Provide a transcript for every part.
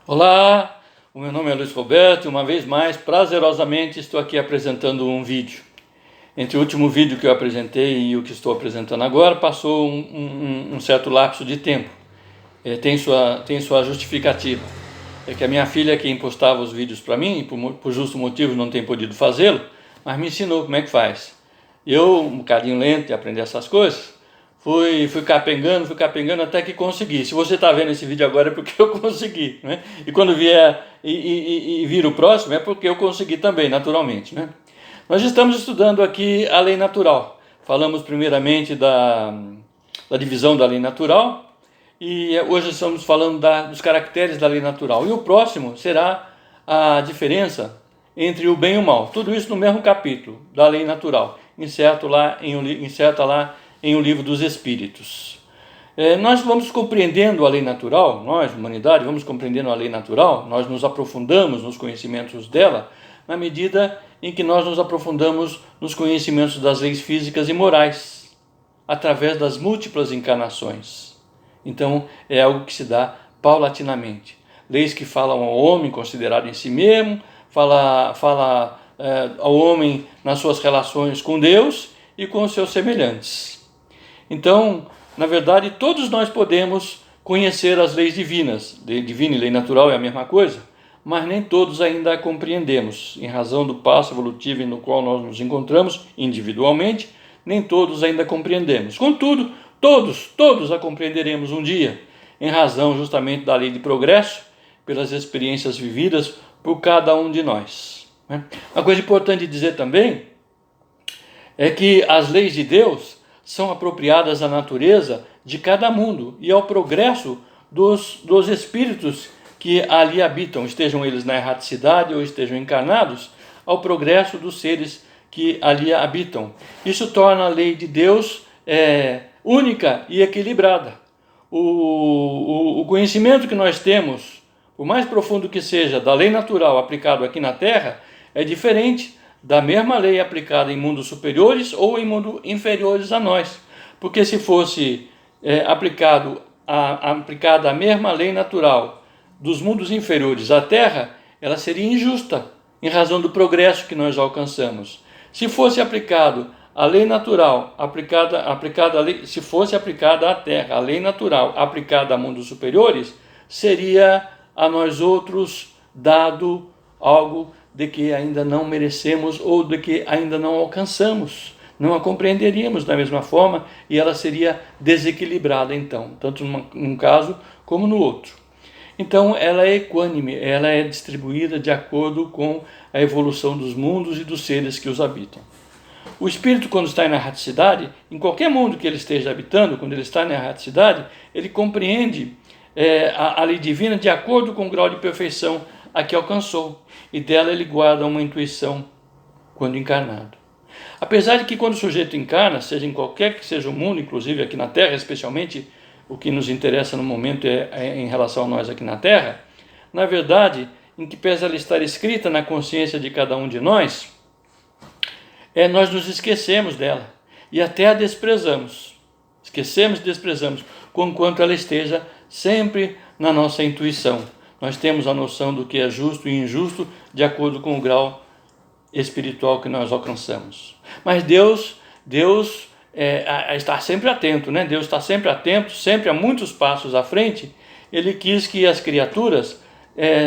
Olá, o meu nome é Luiz Roberto e uma vez mais, prazerosamente, estou aqui apresentando um vídeo. Entre o último vídeo que eu apresentei e o que estou apresentando agora, passou um certo lapso de tempo. Tem sua justificativa. É que a minha filha é quem postava os vídeos para mim, e por justo motivo não tem podido fazê-lo, mas me ensinou como é que faz. Eu, um bocadinho lento de aprender essas coisas, fui capengando até que consegui. Se você está vendo esse vídeo agora é porque eu consegui, né? E quando vier e vir o próximo é porque eu consegui também, naturalmente, né? Nós estamos estudando aqui a lei natural. Falamos primeiramente da divisão da lei natural e hoje estamos falando dos caracteres da lei natural. E o próximo será a diferença entre o bem e o mal. Tudo isso no mesmo capítulo da lei natural, incerta lá em O Livro dos Espíritos. Nós vamos compreendendo a lei natural, nós, humanidade, vamos compreendendo a lei natural, nós nos aprofundamos nos conhecimentos dela, na medida em que nós nos aprofundamos nos conhecimentos das leis físicas e morais, através das múltiplas encarnações. Então, é algo que se dá paulatinamente. Leis que falam ao homem considerado em si mesmo, fala ao homem nas suas relações com Deus e com os seus semelhantes. Então, na verdade, todos nós podemos conhecer as leis divinas. Lei divina e lei natural é a mesma coisa, mas nem todos ainda a compreendemos. Em razão do passo evolutivo no qual nós nos encontramos individualmente, nem todos ainda compreendemos. Contudo, todos a compreenderemos um dia, em razão justamente da lei de progresso, pelas experiências vividas por cada um de nós. Uma coisa importante dizer também é que as leis de Deus são apropriadas à natureza de cada mundo e ao progresso dos espíritos que ali habitam, estejam eles na erraticidade ou estejam encarnados, ao progresso dos seres que ali habitam. Isso torna a lei de Deus única e equilibrada. O conhecimento que nós temos, por mais profundo que seja, da lei natural aplicado aqui na Terra, é diferente da mesma lei aplicada em mundos superiores ou em mundos inferiores a nós. Porque se fosse aplicada a mesma lei natural dos mundos inferiores à Terra, ela seria injusta, em razão do progresso que nós alcançamos. Se fosse aplicado a lei natural, se fosse aplicada à Terra, a lei natural aplicada a mundos superiores, seria a nós outros dado algo de que ainda não merecemos ou de que ainda não alcançamos. Não a compreenderíamos da mesma forma e ela seria desequilibrada então, tanto num caso como no outro. Então ela é equânime, ela é distribuída de acordo com a evolução dos mundos e dos seres que os habitam. O espírito, quando está na erraticidade, em qualquer mundo que ele esteja habitando, quando ele está na erraticidade, ele compreende a lei divina de acordo com o grau de perfeição a que alcançou, e dela ele guarda uma intuição quando encarnado. Apesar de que quando o sujeito encarna, seja em qualquer que seja o mundo, inclusive aqui na Terra, especialmente o que nos interessa no momento é em relação a nós aqui na Terra, na verdade, em que pese ela estar escrita na consciência de cada um de nós, nós nos esquecemos dela e até a desprezamos. Esquecemos e desprezamos, conquanto ela esteja sempre na nossa intuição. Nós temos a noção do que é justo e injusto de acordo com o grau espiritual que nós alcançamos. Mas Deus está sempre atento, né? Deus está sempre atento, sempre a muitos passos à frente. Ele quis que as criaturas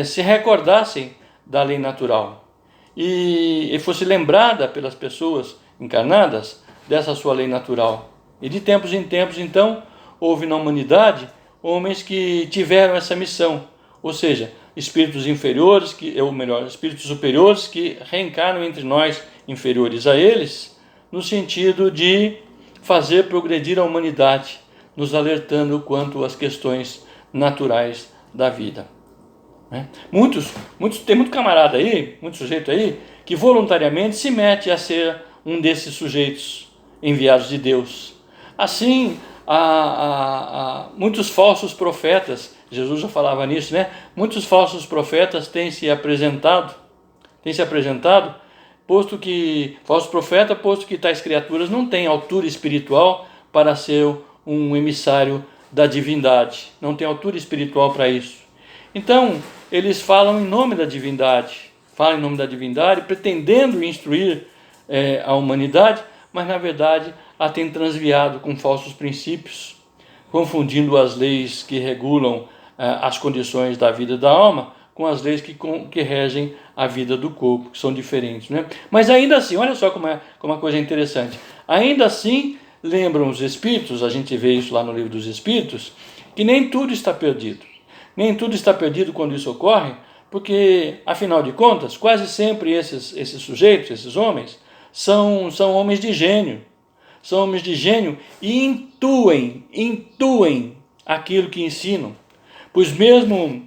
se recordassem da lei natural e fosse lembrada pelas pessoas encarnadas dessa sua lei natural. E de tempos em tempos, então, houve na humanidade homens que tiveram essa missão, ou seja, espíritos inferiores, espíritos superiores que reencarnam entre nós inferiores a eles, no sentido de fazer progredir a humanidade, nos alertando quanto às questões naturais da vida. Tem muito camarada aí, muito sujeito aí, que voluntariamente se mete a ser um desses sujeitos enviados de Deus. Assim, há muitos falsos profetas, Jesus já falava nisso, né? Muitos falsos profetas têm se apresentado, posto que tais criaturas não têm altura espiritual para ser um emissário da divindade, não tem altura espiritual para isso. Então, eles falam em nome da divindade, pretendendo instruir a humanidade, mas na verdade a tem transviado com falsos princípios, confundindo as leis que regulam as condições da vida da alma com as leis que regem a vida do corpo, que são diferentes, né? Mas ainda assim, olha só como é uma coisa interessante, ainda assim lembram os Espíritos, a gente vê isso lá no Livro dos Espíritos, que nem tudo está perdido. Nem tudo está perdido quando isso ocorre, porque, afinal de contas, quase sempre esses sujeitos, esses homens, são homens de gênio. São homens de gênio e intuem aquilo que ensinam. Pois mesmo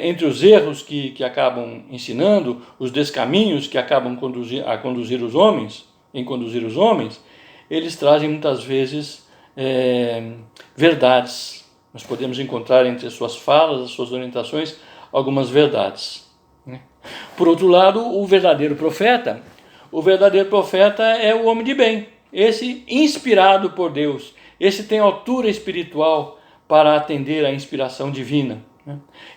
entre os erros que acabam ensinando, os descaminhos que acabam conduzir os homens, eles trazem muitas vezes verdades. Nós podemos encontrar entre as suas falas, as suas orientações, algumas verdades. Por outro lado, o verdadeiro profeta é o homem de bem, esse inspirado por Deus, esse tem altura espiritual para atender à inspiração divina.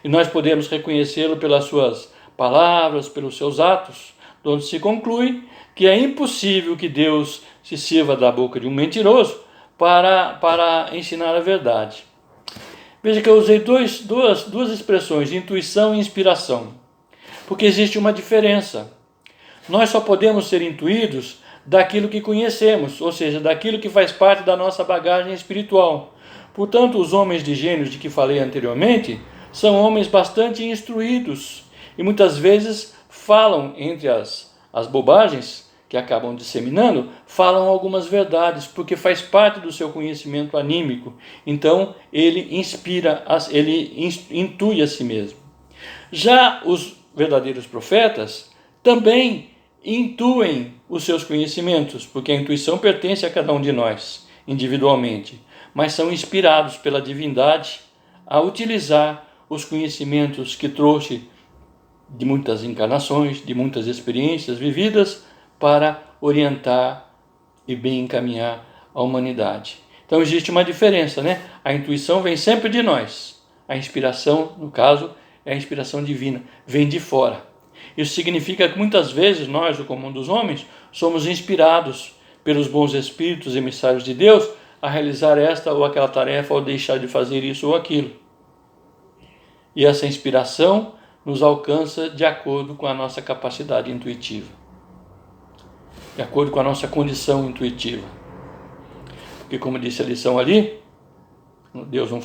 E nós podemos reconhecê-lo pelas suas palavras, pelos seus atos, onde se conclui que é impossível que Deus se sirva da boca de um mentiroso para ensinar a verdade. Veja que eu usei duas expressões, intuição e inspiração, porque existe uma diferença. Nós só podemos ser intuídos daquilo que conhecemos, ou seja, daquilo que faz parte da nossa bagagem espiritual. Portanto, os homens de gênios de que falei anteriormente são homens bastante instruídos e muitas vezes falam, entre as bobagens que acabam disseminando, falam algumas verdades, porque faz parte do seu conhecimento anímico. Então, ele intui a si mesmo. Já os verdadeiros profetas também intuem os seus conhecimentos, porque a intuição pertence a cada um de nós, individualmente, mas são inspirados pela divindade a utilizar os conhecimentos que trouxe de muitas encarnações, de muitas experiências vividas, para orientar e bem encaminhar a humanidade. Então existe uma diferença, né? A intuição vem sempre de nós. A inspiração, no caso, é a inspiração divina, vem de fora. Isso significa que muitas vezes nós, o comum dos homens, somos inspirados pelos bons espíritos emissários de Deus a realizar esta ou aquela tarefa ou deixar de fazer isso ou aquilo. E essa inspiração nos alcança de acordo com a nossa capacidade intuitiva, de acordo com a nossa condição intuitiva. Porque, como disse a lição ali, Deus não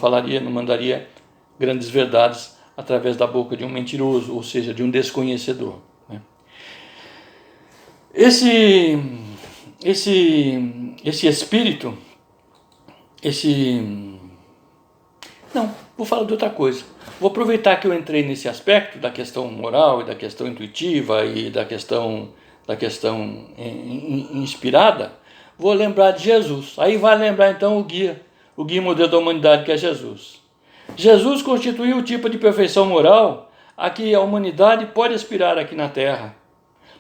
mandaria grandes verdades através da boca de um mentiroso, ou seja, de um desconhecedor. Esse espírito, Não, vou falar de outra coisa. Vou aproveitar que eu entrei nesse aspecto da questão moral e da questão intuitiva e da questão inspirada, vou lembrar de Jesus. Aí vai lembrar então o guia modelo da humanidade, que é Jesus. Jesus constituiu o tipo de perfeição moral a que a humanidade pode aspirar aqui na Terra.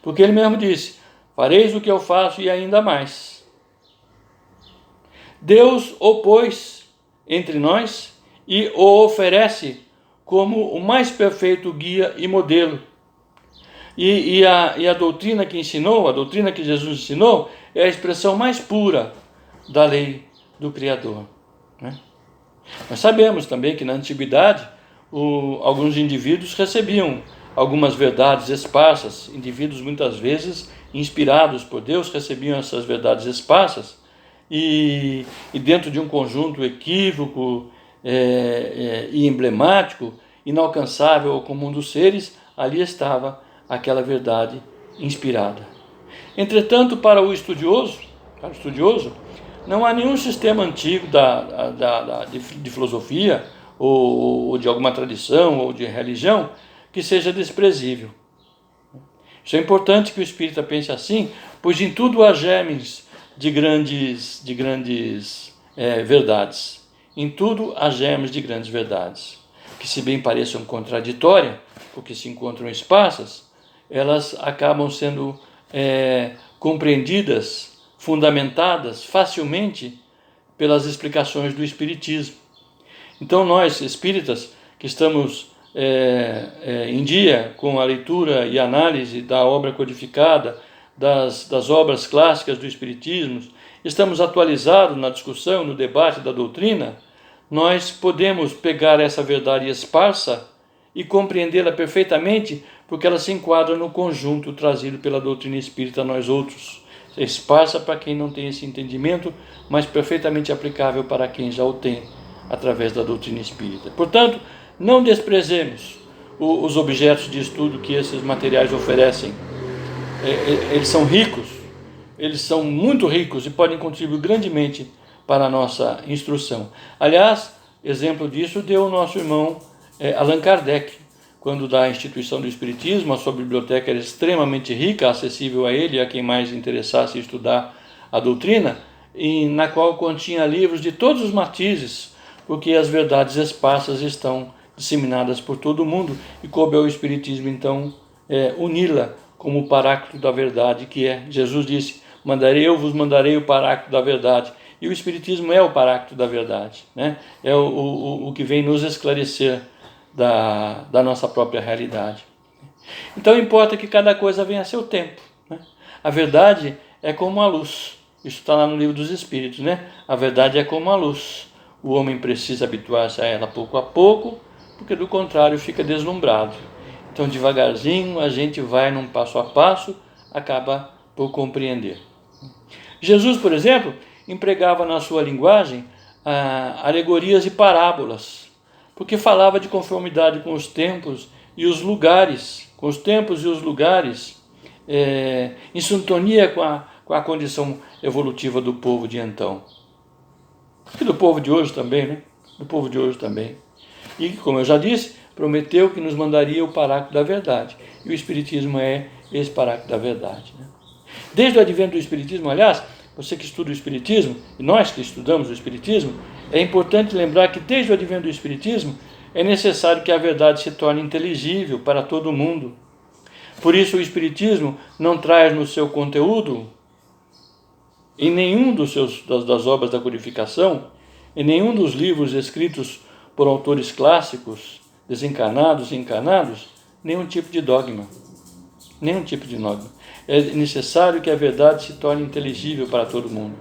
Porque ele mesmo disse: fareis o que eu faço e ainda mais. Deus o pôs entre nós e o oferece como o mais perfeito guia e modelo. E a doutrina que ensinou, a doutrina que Jesus ensinou, é a expressão mais pura da lei do Criador. Nós sabemos também que na antiguidade alguns indivíduos recebiam algumas verdades esparsas, indivíduos muitas vezes inspirados por Deus recebiam essas verdades esparsas e dentro de um conjunto equívoco e emblemático, inalcançável ao comum dos seres, ali estava aquela verdade inspirada. Entretanto, para o estudioso, não há nenhum sistema antigo de filosofia ou de alguma tradição ou de religião que seja desprezível. Isso é importante que o espírita pense assim, pois em tudo há germes de grandes verdades. Em tudo há germes de grandes verdades, que se bem pareçam contraditórias, porque se encontram esparsas, elas acabam sendo compreendidas, fundamentadas facilmente pelas explicações do Espiritismo. Então nós, espíritas, que estamos em dia com a leitura e análise da obra codificada, das obras clássicas do Espiritismo, estamos atualizados na discussão, no debate da doutrina, nós podemos pegar essa verdade esparsa e compreendê-la perfeitamente, porque ela se enquadra no conjunto trazido pela doutrina espírita a nós outros. Esparsa para quem não tem esse entendimento, mas perfeitamente aplicável para quem já o tem através da doutrina espírita. Portanto, não desprezemos os objetos de estudo que esses materiais oferecem. Eles são ricos, eles são muito ricos e podem contribuir grandemente para a nossa instrução. Aliás, exemplo disso deu o nosso irmão Allan Kardec, quando da instituição do Espiritismo, a sua biblioteca era extremamente rica, acessível a ele e a quem mais interessasse estudar a doutrina, e na qual continha livros de todos os matizes, porque as verdades esparsas estão disseminadas por todo o mundo, e coube ao Espiritismo, então, uni-la como o paráclito da verdade, que é, Jesus disse, eu vos mandarei o paráclito da verdade, e o Espiritismo é o paráclito da verdade, né? É o que vem nos esclarecer da nossa própria realidade. Então importa que cada coisa venha a seu tempo, né? A verdade é como a luz, isso está lá no Livro dos Espíritos, né? A verdade é como a luz, o homem precisa habituar-se a ela pouco a pouco, porque do contrário fica deslumbrado. Então devagarzinho a gente vai num passo a passo, acaba por compreender. Jesus, por exemplo, empregava na sua linguagem alegorias e parábolas, porque falava de conformidade com os tempos e os lugares, em sintonia com a condição evolutiva do povo de então. E do povo de hoje também, né? Do povo de hoje também. E, como eu já disse, prometeu que nos mandaria o paráclito da verdade. E o Espiritismo é esse paráclito da verdade, né? Desde o advento do Espiritismo, aliás, você que estuda o Espiritismo, e nós que estudamos o Espiritismo, é importante lembrar que desde o advento do Espiritismo é necessário que a verdade se torne inteligível para todo mundo. Por isso o Espiritismo não traz no seu conteúdo, em nenhum das obras da codificação, em nenhum dos livros escritos por autores clássicos, desencarnados e encarnados, nenhum tipo de dogma. Nenhum tipo de dogma. É necessário que a verdade se torne inteligível para todo mundo.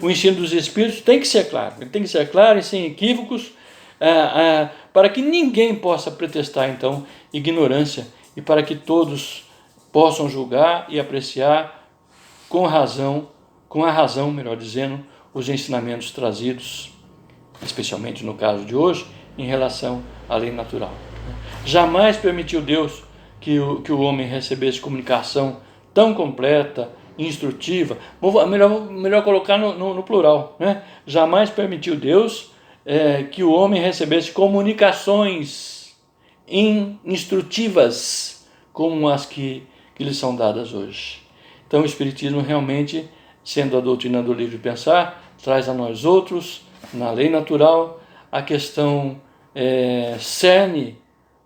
O ensino dos Espíritos tem que ser claro, ele tem que ser claro e sem equívocos, para que ninguém possa pretextar, então, ignorância, e para que todos possam julgar e apreciar com a razão, melhor dizendo, os ensinamentos trazidos, especialmente no caso de hoje, em relação à lei natural. Jamais permitiu Deus que o homem recebesse comunicação tão completa, instrutiva, melhor colocar no plural, né? Jamais permitiu Deus que o homem recebesse comunicações instrutivas como as que lhe são dadas hoje. Então o Espiritismo realmente, sendo a doutrina do livre pensar, traz a nós outros, na lei natural, a questão cerne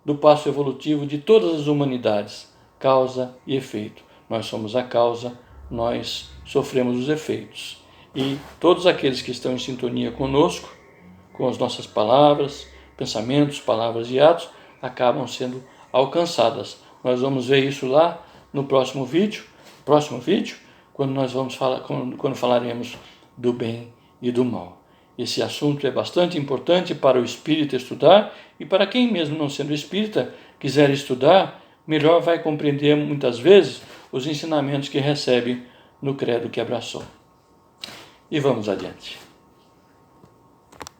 do passo evolutivo de todas as humanidades, causa e efeito. Nós somos a causa, nós sofremos os efeitos. E todos aqueles que estão em sintonia conosco, com as nossas palavras, pensamentos, palavras e atos, acabam sendo alcançadas. Nós vamos ver isso lá no próximo vídeo, quando falaremos do bem e do mal. Esse assunto é bastante importante para o espírita estudar, e para quem mesmo não sendo espírita quiser estudar, melhor vai compreender muitas vezes os ensinamentos que recebe no credo que abraçou. E vamos adiante.